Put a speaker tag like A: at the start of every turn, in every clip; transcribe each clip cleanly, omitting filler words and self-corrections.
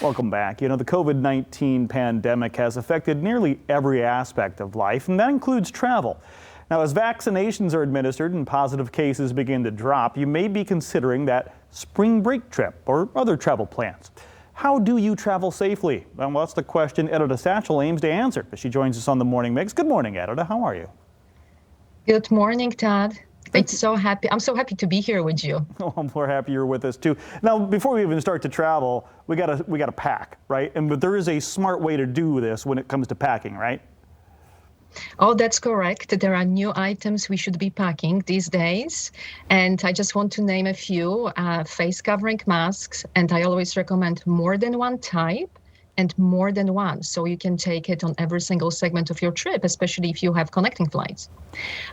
A: Welcome back. You know, the COVID-19 pandemic has affected nearly every aspect of life, and that includes travel. Now, as vaccinations are administered and positive cases begin to drop, you may be considering that spring break trip or other travel plans. How do you travel safely? Well, that's the question Edita Satchel aims to answer as she joins us on the Morning Mix. Good morning, Edita. How are you?
B: Good morning, Todd. I'm so happy to be here with you.
A: Oh, we're happy you're with us too. Now, before we even start to travel, we gotta pack, right? But there is a smart way to do this when it comes to packing, right?
B: Oh, that's correct. There are new items we should be packing these days. And I just want to name a few. Face covering masks, and I always recommend more than one type and more than one, so you can take it on every single segment of your trip, especially if you have connecting flights.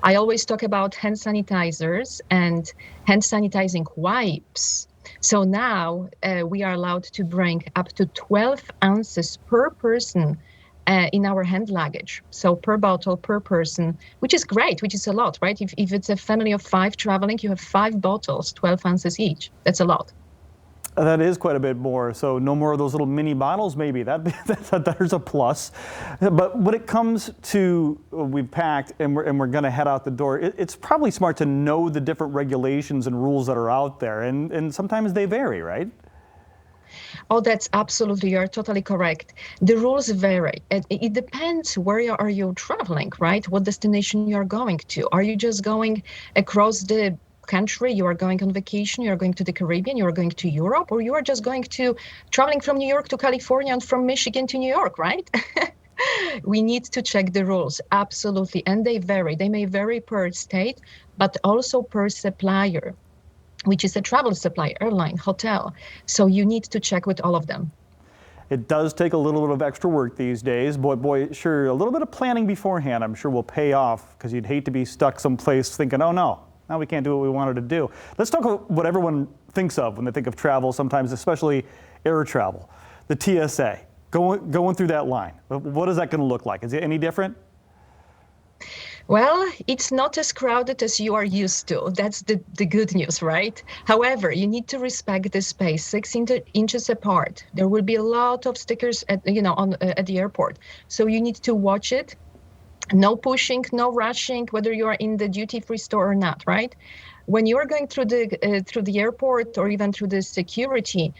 B: I always talk about hand sanitizers and hand sanitizing wipes. So now we are allowed to bring up to 12 ounces per person in our hand luggage. So per bottle, per person, which is great, which is a lot, right? If it's a family of 5 traveling, you have 5 bottles, 12 ounces each. That's a lot.
A: That is quite a bit more. So no more of those little mini bottles, maybe. There's a plus. But when it comes to we've packed and we're going to head out the door, it's probably smart to know the different regulations and rules that are out there. And sometimes they vary, right?
B: Oh, that's absolutely, you're totally correct. The rules vary. It depends where are you traveling, right? What destination you're going to. Are you just going across the country, you are going on vacation, you are going to the Caribbean, you are going to Europe, or you are just traveling from New York to California and from Michigan to New York, right? We need to check the rules, absolutely, and they vary. They may vary per state, but also per supplier, which is a travel supplier, airline, hotel. So you need to check with all of them.
A: It does take a little bit of extra work these days. Boy, sure, a little bit of planning beforehand, I'm sure will pay off, because you'd hate to be stuck someplace thinking, oh no, now we can't do what we wanted to do. Let's talk about what everyone thinks of when they think of travel, sometimes especially air travel. The TSA, going through that line. What is that going to look like? Is it any different?
B: Well, it's not as crowded as you are used to. That's the good news, right? However, you need to respect the space, 6 inches apart. There will be a lot of stickers at the airport. So you need to watch it. No pushing, no rushing, whether you are in the duty-free store or not, right? When you are going through the airport or even through the security,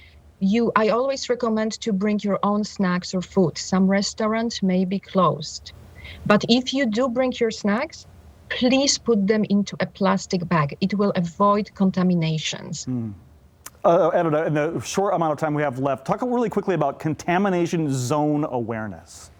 B: I always recommend to bring your own snacks or food. Some restaurants may be closed. But if you do bring your snacks, please put them into a plastic bag. It will avoid contaminations.
A: Edita, in the short amount of time we have left, talk really quickly about contamination zone awareness.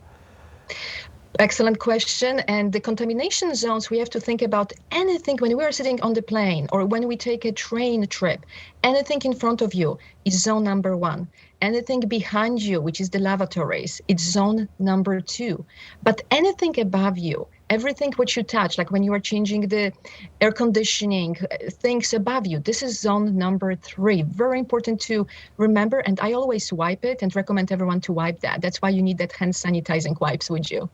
B: Excellent question. And the contamination zones, we have to think about anything when we are sitting on the plane or when we take a train trip. Anything in front of you is zone number 1. Anything behind you, which is the lavatories, it's zone number 2. But anything above you, everything which you touch, like when you are changing the air conditioning, things above you, this is zone number 3. Very important to remember. And I always wipe it and recommend everyone to wipe that. That's why you need that hand sanitizing wipes with you.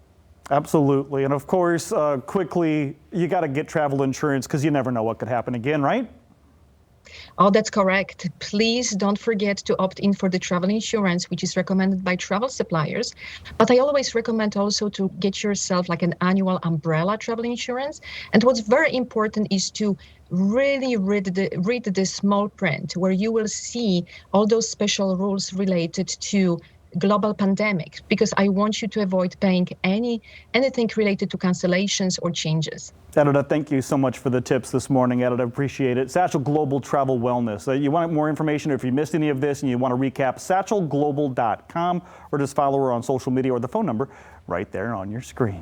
A: Absolutely. And of course, quickly, you got to get travel insurance because you never know what could happen again, right?
B: Oh, that's correct. Please don't forget to opt in for the travel insurance, which is recommended by travel suppliers. But I always recommend also to get yourself like an annual umbrella travel insurance. And what's very important is to really read the small print, where you will see all those special rules related to global pandemic, because I want you to avoid paying anything related to cancellations or changes.
A: Edita, thank you so much for the tips this morning, Edita. Appreciate it. Satchel Global Travel Wellness. You want more information, or if you missed any of this and you want to recap, satchelglobal.com, or just follow her on social media or the phone number right there on your screen.